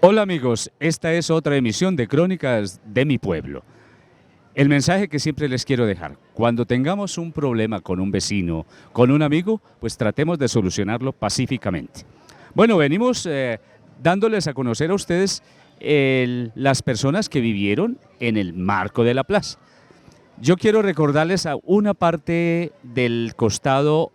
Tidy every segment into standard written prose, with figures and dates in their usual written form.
Hola amigos, esta es otra emisión de Crónicas de mi pueblo. El mensaje que siempre les quiero dejar: cuando tengamos un problema con un vecino, con un amigo, pues tratemos de solucionarlo pacíficamente. Bueno, venimos dándoles a conocer a ustedes las personas que vivieron en el marco de la plaza. Yo quiero recordarles a una parte del costado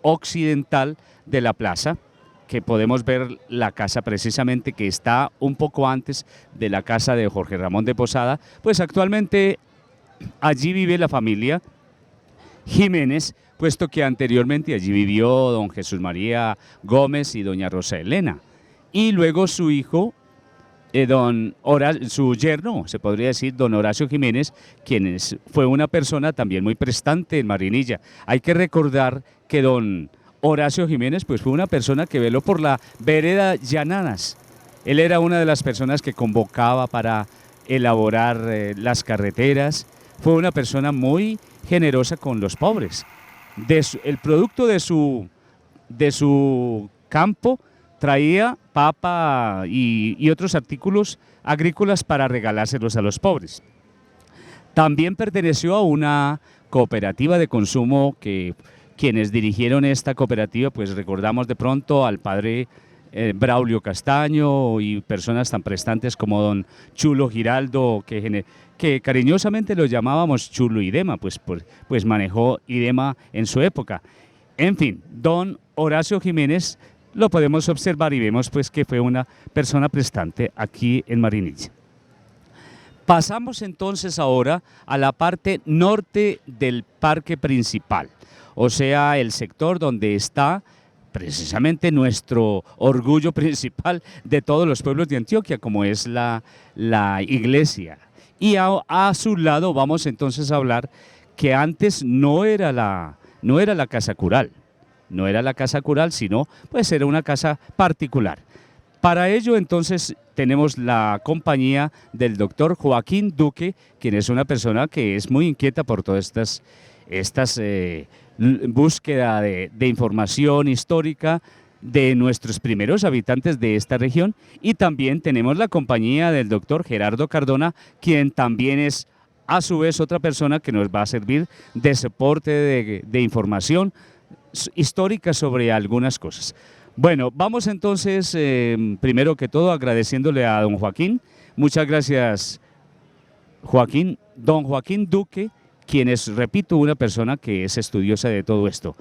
occidental de la plaza, que podemos ver la casa precisamente que está un poco antes de la casa de Jorge Ramón de Posada. Pues actualmente allí vive la familia Jiménez, puesto que anteriormente allí vivió don Jesús María Gómez y doña Rosa Elena, y luego su hijo, su yerno, se podría decir, don Horacio Jiménez, fue una persona también muy prestante en Marinilla. Hay que recordar que don Horacio Jiménez pues fue una persona que veló por la vereda Llanadas. Él era una de las personas que convocaba para elaborar las carreteras. Fue una persona muy generosa con los pobres. El producto de su campo traía papa y otros artículos agrícolas para regalárselos a los pobres. También perteneció a una cooperativa de consumo que quienes dirigieron esta cooperativa, pues recordamos de pronto al padre Braulio Castaño y personas tan prestantes como don Chulo Giraldo, que cariñosamente lo llamábamos Chulo Idema, pues manejó Idema en su época. En fin, don Horacio Jiménez lo podemos observar y vemos pues que fue una persona prestante aquí en Marinilla. Pasamos entonces ahora a la parte norte del parque principal, o sea, el sector donde está precisamente nuestro orgullo principal de todos los pueblos de Antioquia, como es la iglesia. Y a su lado vamos entonces a hablar que antes no era la casa cural, no era la casa cural, sino pues era una casa particular. Para ello entonces tenemos la compañía del doctor Joaquín Duque, quien es una persona que es muy inquieta por todas estas búsqueda de información histórica de nuestros primeros habitantes de esta región. Y también tenemos la compañía del doctor Gerardo Cardona, quien también es a su vez otra persona que nos va a servir de soporte de información histórica sobre algunas cosas. Bueno, vamos entonces, primero que todo, agradeciéndole a don Joaquín. Muchas gracias, Joaquín. Don Joaquín Duque, quien es, repito, una persona que es estudiosa de todo esto.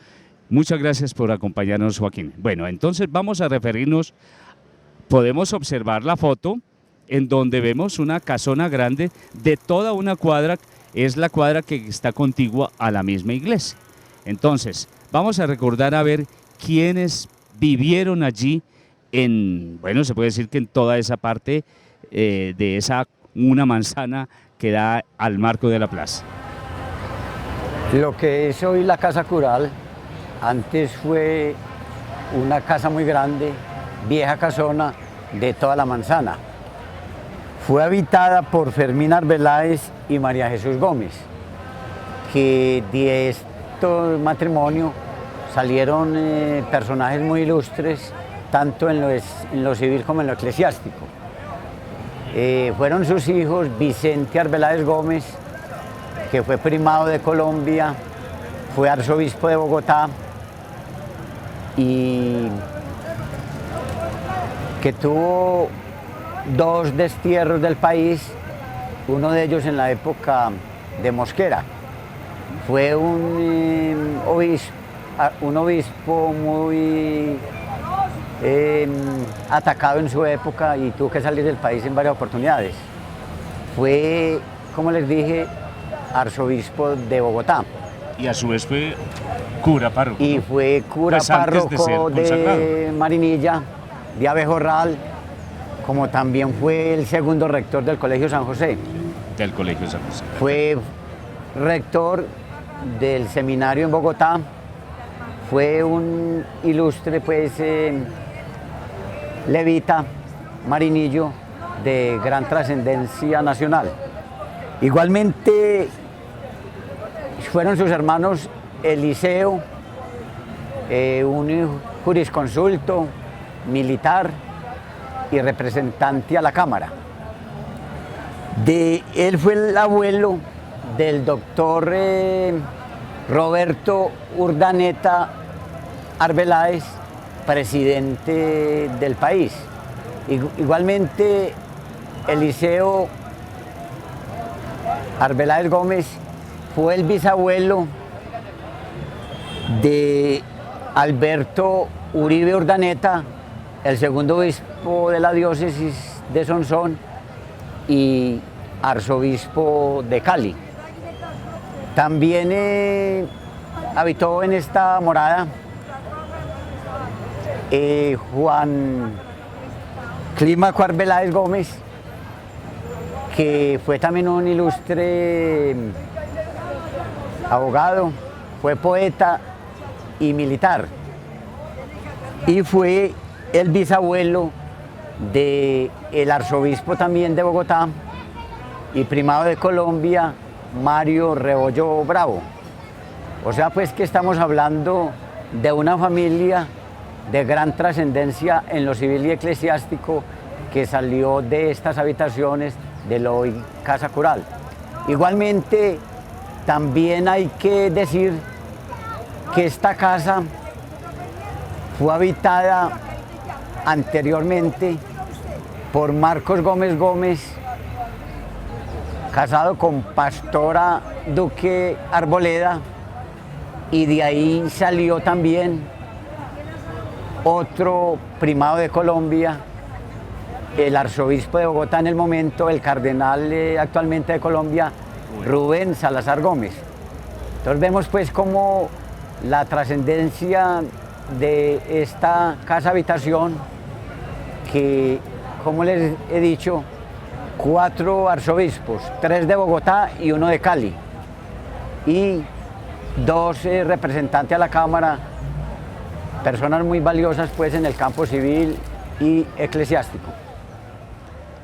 Muchas gracias por acompañarnos, Joaquín. Bueno, entonces vamos a referirnos, podemos observar la foto en donde vemos una casona grande de toda una cuadra, es la cuadra que está contigua a la misma iglesia. Entonces, vamos a recordar a ver quiénes vivieron allí bueno, se puede decir que en toda esa parte de una manzana que da al marco de la plaza. Lo que es hoy la casa cural, antes fue una casa muy grande, vieja casona de toda la manzana. Fue habitada por Fermín Arbeláez y María Jesús Gómez, que de este matrimonio salieron personajes muy ilustres, tanto en lo civil como en lo eclesiástico. Fueron sus hijos Vicente Arbeláez Gómez, que fue primado de Colombia, fue arzobispo de Bogotá y que tuvo dos destierros del país, uno de ellos en la época de Mosquera. Fue un obispo muy atacado en su época y tuvo que salir del país en varias oportunidades. Fue, como les dije, arzobispo de Bogotá. Y a su vez fue cura párroco. Y fue cura pues párroco de Marinilla, de Abejorral, como también fue el segundo rector del Colegio San José. Del Colegio San José. Fue rector del seminario en Bogotá, fue un ilustre pues levita, marinillo de gran trascendencia nacional. Igualmente fueron sus hermanos Eliseo, un jurisconsulto militar, y representante a la Cámara. Él fue el abuelo del doctor Roberto Urdaneta Arbeláez, presidente del país. Igualmente, Eliseo Arbeláez Gómez fue el bisabuelo de Alberto Uribe Urdaneta, el segundo obispo de la diócesis de Sonsón y arzobispo de Cali. También habitó en esta morada Juan Clímaco Arbeláez Gómez, que fue también un ilustre abogado, fue poeta y militar, y fue el bisabuelo del arzobispo también de Bogotá y primado de Colombia, Mario Rebollo Bravo. O sea, pues que estamos hablando de una familia de gran trascendencia en lo civil y eclesiástico que salió de estas habitaciones de la hoy Casa Cural. Igualmente, también hay que decir que esta casa fue habitada anteriormente por Marcos Gómez Gómez, casado con Pastora Duque Arboleda, y de ahí salió también otro primado de Colombia, el arzobispo de Bogotá en el momento, el cardenal actualmente de Colombia, Rubén Salazar Gómez. Entonces vemos pues como la trascendencia de esta casa habitación, que como les he dicho, 4 arzobispos, 3 de Bogotá y 1 de Cali, y 2 representantes a la Cámara, personas muy valiosas pues en el campo civil y eclesiástico.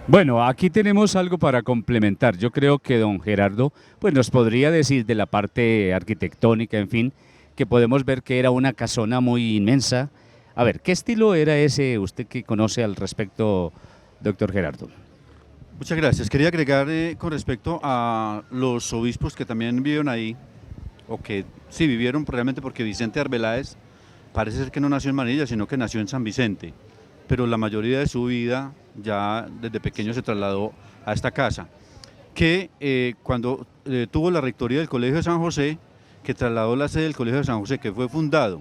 Bueno, aquí tenemos algo para complementar. Yo creo que don Gerardo pues nos podría decir de la parte arquitectónica, en fin, que podemos ver que era una casona muy inmensa. A ver, ¿qué estilo era ese, usted que conoce al respecto, doctor Gerardo? Muchas gracias. Quería agregar con respecto a los obispos que también vivieron ahí, o que sí vivieron realmente, porque Vicente Arbeláez parece ser que no nació en Manila, sino que nació en San Vicente, pero la mayoría de su vida ya desde pequeño se trasladó a esta casa, que cuando tuvo la rectoría del Colegio de San José, que trasladó la sede del Colegio de San José, que fue fundado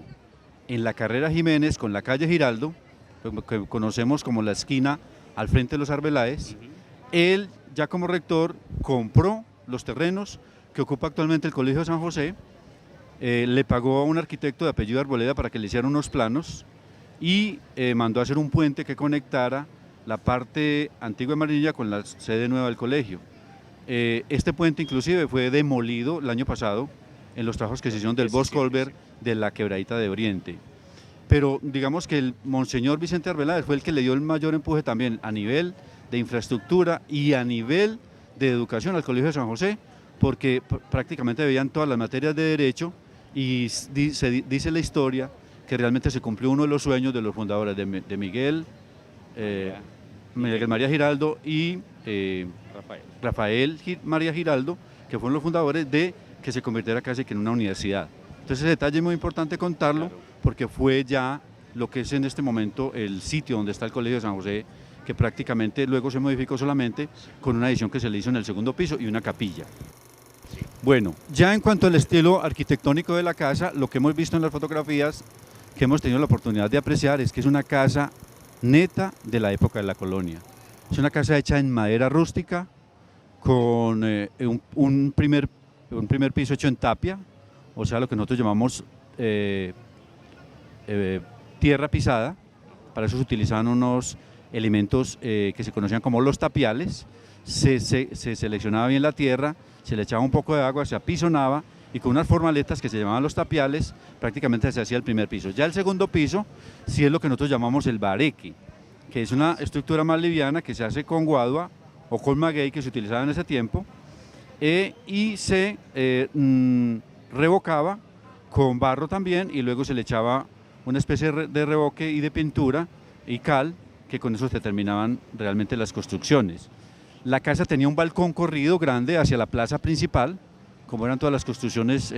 en la Carrera Jiménez con la calle Giraldo, que conocemos como la esquina al frente de los Arbeláez. Él, ya como rector, compró los terrenos que ocupa actualmente el Colegio de San José, le pagó a un arquitecto de apellido Arboleda para que le hiciera unos planos y mandó a hacer un puente que conectara la parte antigua de Marinilla con la sede nueva del colegio. Este puente inclusive fue demolido el año pasado en los trabajos que se hicieron del Boscolver de la Quebradita de Oriente. Pero digamos que el monseñor Vicente Arbeláez fue el que le dio el mayor empuje también a nivel de infraestructura y a nivel de educación al Colegio de San José, porque prácticamente veían todas las materias de derecho y dice la historia que realmente se cumplió uno de los sueños de los fundadores de Miguel María Giraldo y Rafael María Giraldo, que fueron los fundadores de que se convirtiera casi que en una universidad. Entonces ese detalle es muy importante contarlo, porque fue ya lo que es en este momento el sitio donde está el Colegio de San José, que prácticamente luego se modificó solamente con una edición que se le hizo en el segundo piso y una capilla. Bueno, ya en cuanto al estilo arquitectónico de la casa, lo que hemos visto en las fotografías que hemos tenido la oportunidad de apreciar es que es una casa neta de la época de la colonia. Es una casa hecha en madera rústica, con un primer piso hecho en tapia, o sea, lo que nosotros llamamos tierra pisada. Para eso se utilizaban unos elementos que se conocían como los tapiales. Se seleccionaba bien la tierra, se le echaba un poco de agua, se apisonaba, y con unas formaletas que se llamaban los tapiales, prácticamente se hacía el primer piso. Ya el segundo piso sí es lo que nosotros llamamos el bareque, que es una estructura más liviana que se hace con guadua o con maguey, que se utilizaba en ese tiempo, y se revocaba con barro también, y luego se le echaba una especie de revoque y de pintura y cal que con eso se terminaban realmente las construcciones. La casa tenía un balcón corrido grande hacia la plaza principal, como eran todas las construcciones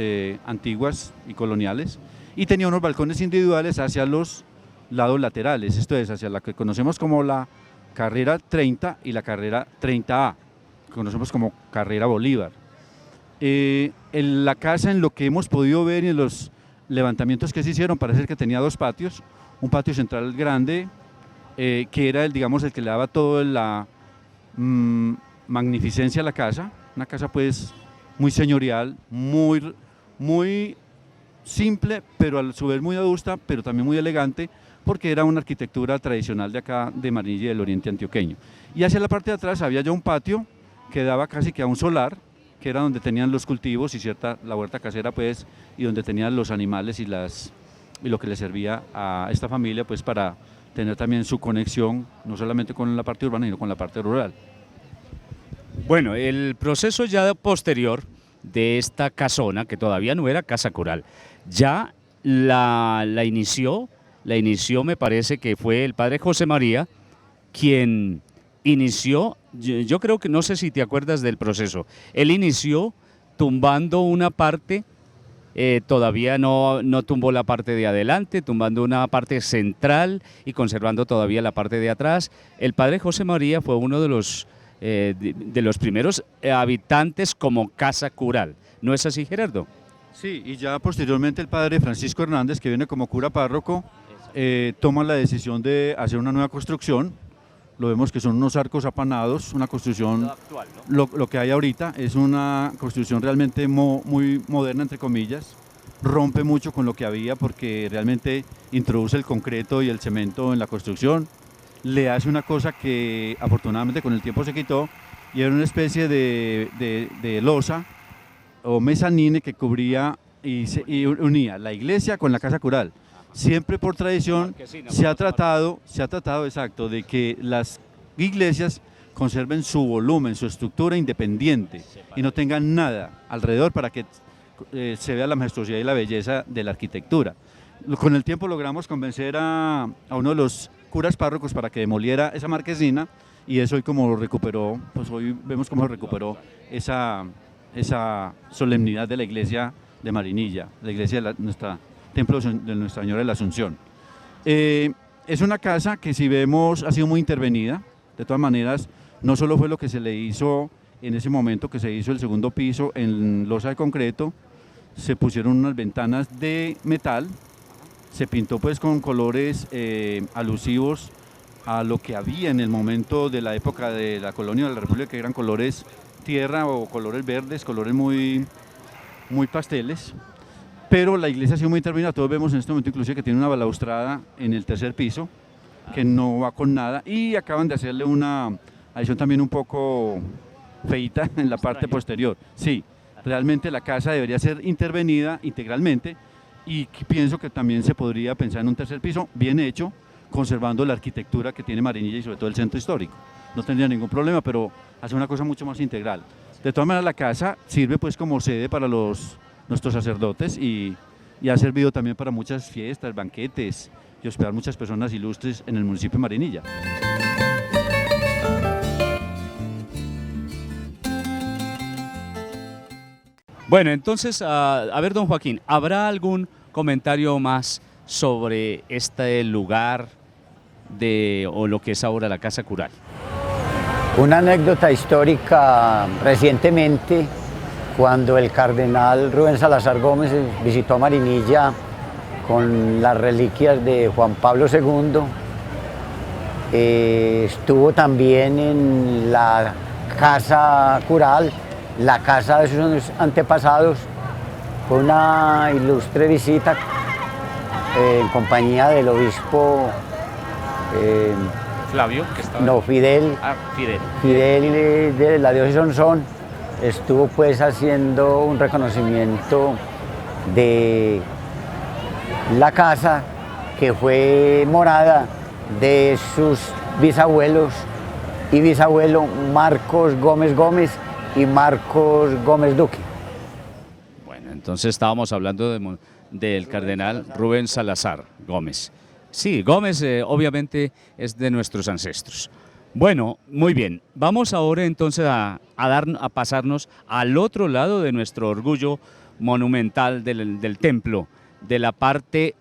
antiguas y coloniales, y tenía unos balcones individuales hacia los lados laterales, esto es, hacia la que conocemos como la carrera 30 y la carrera 30A, que conocemos como carrera Bolívar. En la casa, en lo que hemos podido ver y en los levantamientos que se hicieron, parece que tenía dos patios, un patio central grande, que era digamos, el que le daba toda la magnificencia a la casa, una casa pues muy señorial, muy simple, pero a su vez muy adusta, pero también muy elegante, porque era una arquitectura tradicional de acá, de Marinilla y del oriente antioqueño. Y hacia la parte de atrás había ya un patio que daba casi que a un solar, que era donde tenían los cultivos y la huerta casera pues, y donde tenían los animales y lo que le servía a esta familia pues para tener también su conexión, no solamente con la parte urbana, sino con la parte rural. Bueno, el proceso ya posterior de esta casona, que todavía no era casa cural, ya la inició me parece que fue el padre José María quien inició, yo creo que, no sé si te acuerdas del proceso, él inició tumbando una parte, todavía no tumbó la parte de adelante, tumbando una parte central y conservando todavía la parte de atrás. El padre José María fue uno de los primeros habitantes como casa cural, ¿no es así, Gerardo? Sí, y ya posteriormente el padre Francisco Hernández, que viene como cura párroco, toma la decisión de hacer una nueva construcción. Lo vemos que son unos arcos apanados, una construcción, actual, ¿no? lo que hay ahorita es una construcción realmente muy moderna, entre comillas, rompe mucho con lo que había porque realmente introduce el concreto y el cemento en la construcción, le hace una cosa que afortunadamente con el tiempo se quitó, y era una especie de losa o mezanine que cubría y unía la iglesia con la casa cural. Siempre por tradición se ha tratado exacto de que las iglesias conserven su volumen, su estructura independiente y no tengan nada alrededor para que se vea la majestuosidad y la belleza de la arquitectura. Con el tiempo logramos convencer a uno de los curas párrocos para que demoliera esa marquesina, y eso hoy como recuperó, pues hoy vemos cómo recuperó esa solemnidad de la iglesia de Marinilla, la iglesia de nuestra templo de Nuestra Señora de la Asunción. Es una casa que, si vemos, ha sido muy intervenida. De todas maneras, no solo fue lo que se le hizo en ese momento, que se hizo el segundo piso en losa de concreto, se pusieron unas ventanas de metal, se pintó pues con colores alusivos a lo que había en el momento de la época de la colonia de la República, que eran colores tierra o colores verdes, colores muy pasteles. Pero la iglesia ha sido muy intervenida. Todos vemos en este momento inclusive que tiene una balaustrada en el tercer piso, que no va con nada, y acaban de hacerle una adición también un poco feita en la parte posterior. Sí, realmente la casa debería ser intervenida integralmente, y pienso que también se podría pensar en un tercer piso bien hecho, conservando la arquitectura que tiene Marinilla y sobre todo el centro histórico. No tendría ningún problema, pero hacer una cosa mucho más integral. De todas maneras, la casa sirve pues como sede para nuestros sacerdotes y ha servido también para muchas fiestas, banquetes y hospedar muchas personas ilustres en el municipio de Marinilla. Bueno, entonces, a ver, don Joaquín, ¿habrá algún comentario más sobre este lugar o lo que es ahora la casa cural? Una anécdota histórica: recientemente, cuando el cardenal Rubén Salazar Gómez visitó Marinilla con las reliquias de Juan Pablo II, estuvo también en la casa cural, la casa de sus antepasados. Fue una ilustre visita en compañía del obispo Flavio, que estaba... No, Fidel. Fidel. Fidel de la diócesis de Sonsón. Estuvo pues haciendo un reconocimiento de la casa, que fue morada de sus bisabuelos y bisabuelo Marcos Gómez Gómez y Marcos Gómez Duque. Bueno, entonces estábamos hablando del cardenal Rubén Salazar Gómez. Sí, Gómez obviamente es de nuestros ancestros. Bueno, muy bien. Vamos ahora entonces a pasarnos al otro lado de nuestro orgullo monumental del templo, de la parte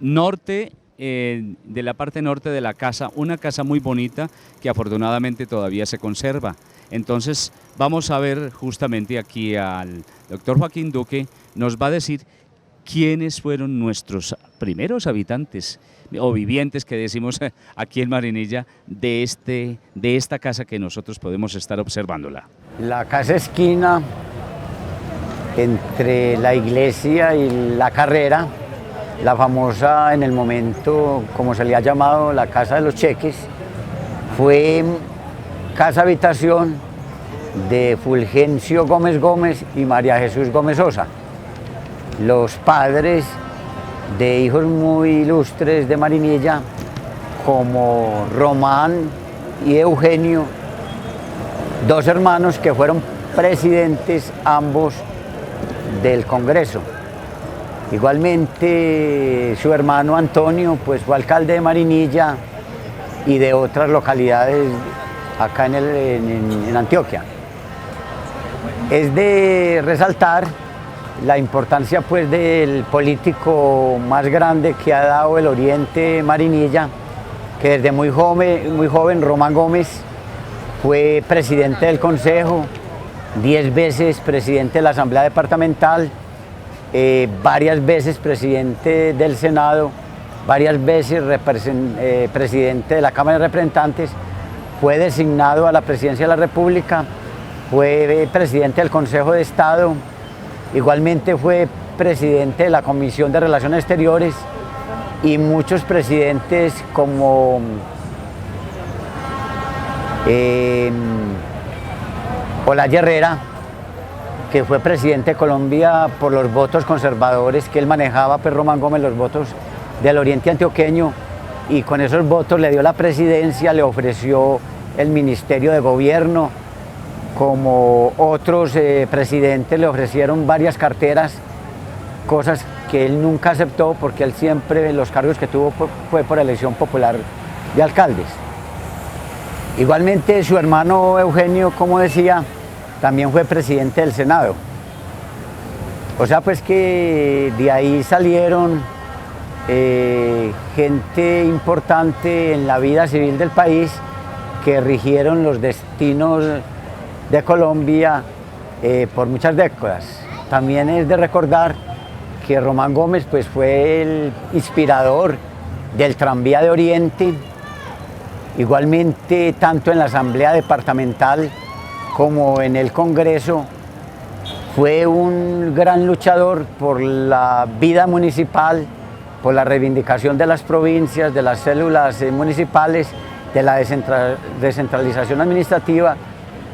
norte, de la casa, una casa muy bonita que afortunadamente todavía se conserva. Entonces vamos a ver justamente aquí al doctor Joaquín Duque, nos va a decir quiénes fueron nuestros primeros habitantes o vivientes que decimos aquí en Marinilla de esta casa que nosotros podemos estar observándola. La casa esquina entre la iglesia y la carrera, la famosa en el momento, como se le ha llamado, la casa de los cheques, fue casa habitación de Fulgencio Gómez Gómez y María Jesús Gómez Sosa, los padres de hijos muy ilustres de Marinilla, como Román y Eugenio, dos hermanos que fueron presidentes ambos del Congreso. Igualmente su hermano Antonio pues fue alcalde de Marinilla y de otras localidades acá en Antioquia. Es de resaltar la importancia pues del político más grande que ha dado el Oriente Marinilla, que desde muy joven Román Gómez fue presidente del Consejo, 10 veces presidente de la Asamblea Departamental, varias veces presidente del Senado, varias veces presidente de la Cámara de Representantes, fue designado a la presidencia de la República, fue presidente del Consejo de Estado, igualmente fue presidente de la Comisión de Relaciones Exteriores y muchos presidentes como Olaya Herrera, que fue presidente de Colombia por los votos conservadores que él manejaba, pues Román Gómez, los votos del Oriente Antioqueño, y con esos votos le dio la presidencia, le ofreció el Ministerio de Gobierno, como otros presidentes le ofrecieron varias carteras, cosas que él nunca aceptó porque él siempre, los cargos que tuvo fue por elección popular de alcaldes. Igualmente su hermano Eugenio, como decía, también fue presidente del Senado. O sea pues que de ahí salieron gente importante en la vida civil del país que rigieron los destinos de Colombia por muchas décadas. También es de recordar que Román Gómez pues, fue el inspirador del tranvía de Oriente, igualmente tanto en la Asamblea Departamental como en el Congreso. Fue un gran luchador por la vida municipal, por la reivindicación de las provincias, de las células municipales, de la descentralización administrativa,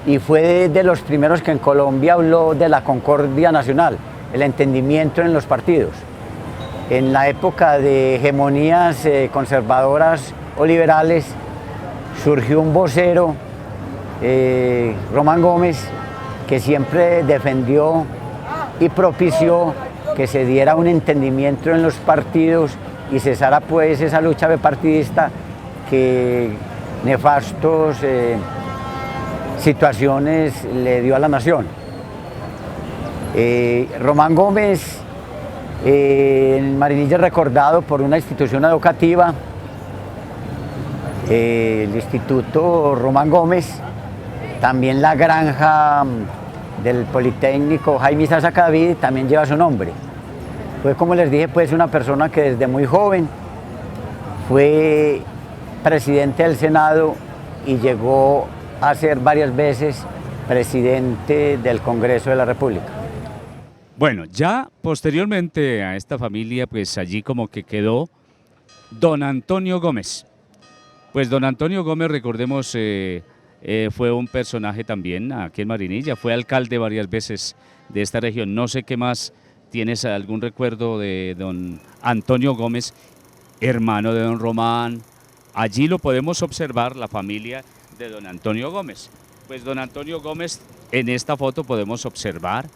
y fue de los primeros que en Colombia habló de la concordia nacional, el entendimiento en los partidos. En la época de hegemonías conservadoras o liberales surgió un vocero, Román Gómez, que siempre defendió y propició que se diera un entendimiento en los partidos y cesara pues esa lucha bipartidista que nefastos situaciones le dio a la nación. Román Gómez en Marinilla es recordado por una institución educativa, el Instituto Román Gómez, también la granja del Politécnico Jaime Isaza Cadavid también lleva su nombre. Fue, como les dije, pues una persona que desde muy joven fue presidente del Senado y llegó a ser varias veces presidente del Congreso de la República. Bueno, ya posteriormente a esta familia, pues allí como que quedó don Antonio Gómez. Pues don Antonio Gómez, recordemos, fue un personaje también aquí en Marinilla, fue alcalde varias veces de esta región. No sé qué más, ¿tienes algún recuerdo de don Antonio Gómez, hermano de don Román? Allí lo podemos observar, la familia de don Antonio Gómez. Pues don Antonio Gómez, en esta foto podemos observar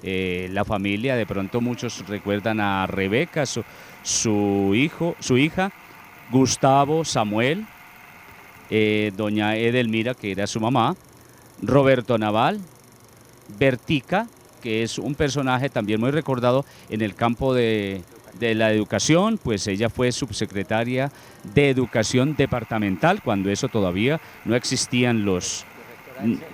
la familia. De pronto muchos recuerdan a Rebeca, su hija, Gustavo, Samuel, doña Edelmira, que era su mamá, Roberto Naval, Bertica, que es un personaje también muy recordado en el campo de la educación, pues ella fue subsecretaria de Educación Departamental, cuando eso todavía no existían los...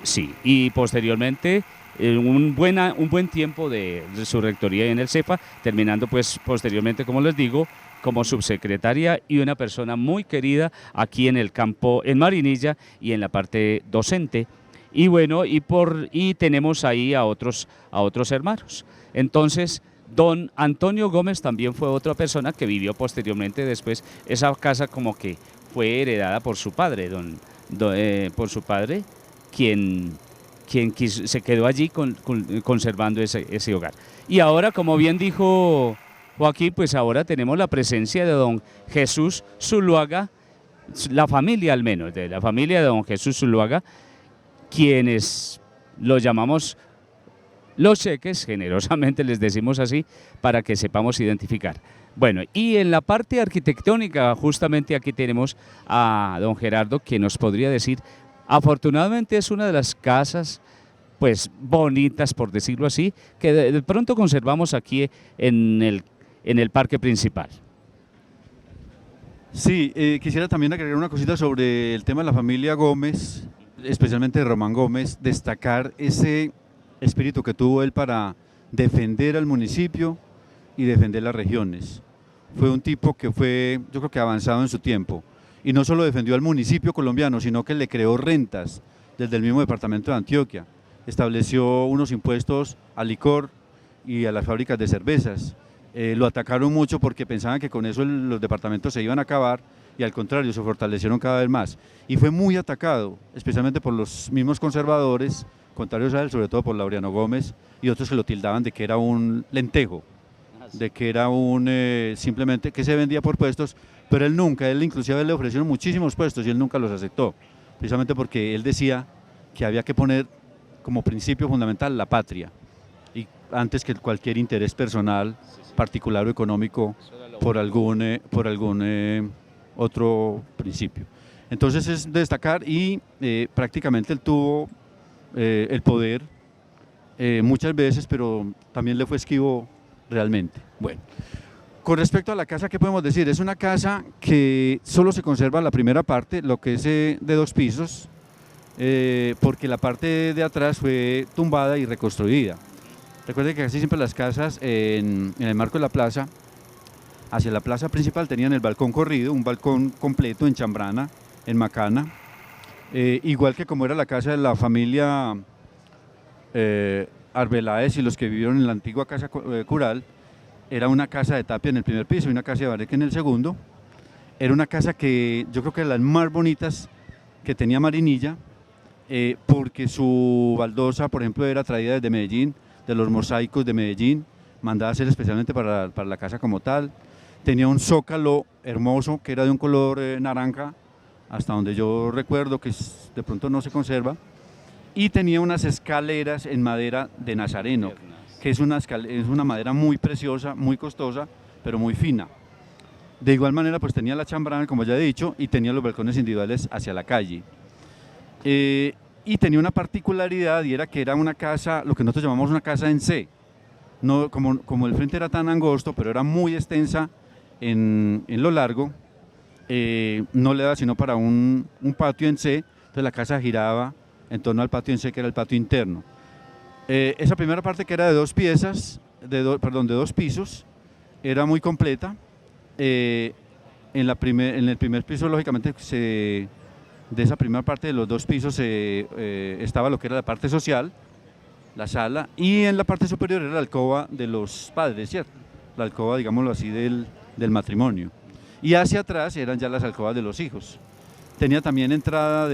Sí, y posteriormente un buen tiempo de su rectoría en el CEFA, terminando pues posteriormente, como les digo, como subsecretaria y una persona muy querida aquí en el campo, en Marinilla y en la parte docente. Y bueno, y tenemos ahí a otros hermanos. Entonces, don Antonio Gómez también fue otra persona que vivió posteriormente después. Esa casa como que fue heredada por su padre, por su padre, quien se quedó allí conservando ese hogar. Y ahora, como bien dijo Joaquín, pues ahora tenemos la presencia de don Jesús Zuluaga, la familia al menos, de la familia de don Jesús Zuluaga, quienes lo llamamos los Cheques, generosamente les decimos así, para que sepamos identificar. Bueno, y en la parte arquitectónica, justamente aquí tenemos a don Gerardo, que nos podría decir, afortunadamente es una de las casas pues bonitas, por decirlo así, que de pronto conservamos aquí en el parque principal. Sí, quisiera también agregar una cosita sobre el tema de la familia Gómez, especialmente de Román Gómez, destacar ese espíritu que tuvo él para defender al municipio y defender las regiones. Fue un tipo que fue, yo creo que avanzado en su tiempo, y no solo defendió al municipio colombiano, sino que le creó rentas desde el mismo departamento de Antioquia. Estableció unos impuestos al licor y a las fábricas de cervezas. Lo atacaron mucho porque pensaban que con eso los departamentos se iban a acabar, y al contrario, se fortalecieron cada vez más. Y fue muy atacado, especialmente por los mismos conservadores, contrarios a él, sobre todo por Laureano Gómez y otros que lo tildaban de que era un lentejo, de que era simplemente que se vendía por puestos, pero él inclusive le ofrecieron muchísimos puestos y él nunca los aceptó, precisamente porque él decía que había que poner como principio fundamental la patria, y antes que cualquier interés personal, particular o económico, por algún otro principio. Entonces es destacar, y prácticamente él tuvo el poder muchas veces, pero también le fue esquivo realmente. Bueno, con respecto a la casa, ¿qué podemos decir? Es una casa que solo se conserva la primera parte, lo que es de 2 pisos, porque la parte de atrás fue tumbada y reconstruida. Recuerden que casi siempre las casas en el marco de la plaza, hacia la plaza principal, tenían el balcón corrido, un balcón completo en chambrana, en macana, igual que como era la casa de la familia Arbeláez y los que vivieron en la antigua casa cural. Era una casa de tapia en el primer piso y una casa de bareque en el segundo. Era una casa que yo creo que era las más bonitas que tenía Marinilla, porque su baldosa, por ejemplo, era traída desde Medellín, de los mosaicos de Medellín, mandada a hacer especialmente para la casa como tal. Tenía un zócalo hermoso que era de un color naranja, hasta donde yo recuerdo, que de pronto no se conserva, y tenía unas escaleras en madera de nazareno, que es una madera muy preciosa, muy costosa, pero muy fina. De igual manera, pues tenía la chambrana, como ya he dicho, y tenía los balcones individuales hacia la calle. Y tenía una particularidad, y era que era una casa, lo que nosotros llamamos una casa en C. No, como el frente era tan angosto, pero era muy extensa en lo largo, no le daba sino para un patio en C, entonces la casa giraba en torno al patio en C, que era el patio interno. Esa primera parte, que era de 2 piezas, de 2 pisos, era muy completa. En el primer piso, lógicamente, de esa primera parte de los 2 pisos estaba lo que era la parte social, la sala, y en la parte superior era la alcoba de los padres, ¿cierto? La alcoba, digámoslo así, del matrimonio. Y hacia atrás eran ya las alcobas de los hijos. Tenía también entrada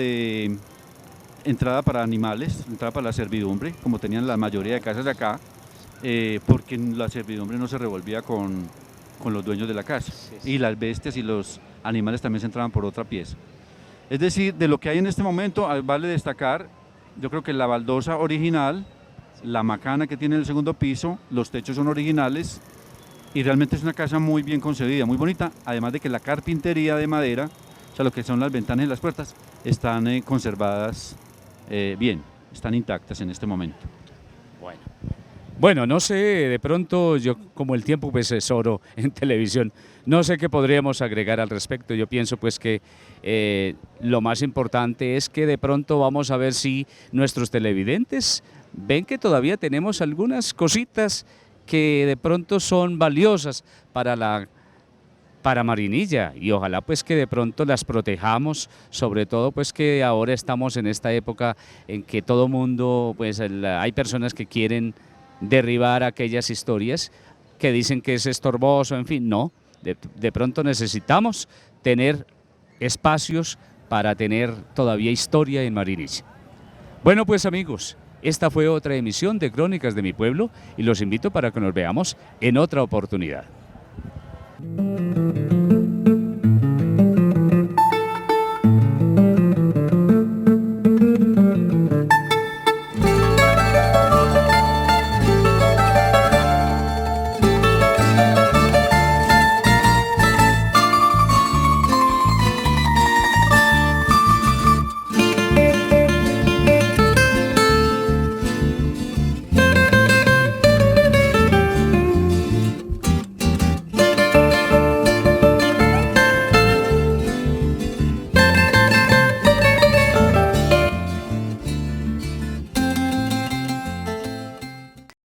para animales, entrada para la servidumbre, como tenían la mayoría de casas de acá, porque la servidumbre no se revolvía con los dueños de la casa, y las bestias y los animales también se entraban por otra pieza. Es decir, de lo que hay en este momento, vale destacar, yo creo que la baldosa original, la macana que tiene el segundo piso, los techos son originales, y realmente es una casa muy bien concebida, muy bonita, además de que la carpintería de madera, o sea, lo que son las ventanas y las puertas, están conservadas bien, están intactas en este momento. Bueno, no sé, de pronto yo, como el tiempo pues es oro en televisión, no sé qué podríamos agregar al respecto. Yo pienso pues que lo más importante es que de pronto vamos a ver si nuestros televidentes ven que todavía tenemos algunas cositas que de pronto son valiosas para Marinilla, y ojalá pues que de pronto las protejamos, sobre todo pues que ahora estamos en esta época en que todo mundo, pues hay personas que quieren derribar aquellas historias que dicen que es estorboso, en fin, no, de pronto necesitamos tener espacios para tener todavía historia en Marinilla. Bueno pues amigos, esta fue otra emisión de Crónicas de mi Pueblo y los invito para que nos veamos en otra oportunidad.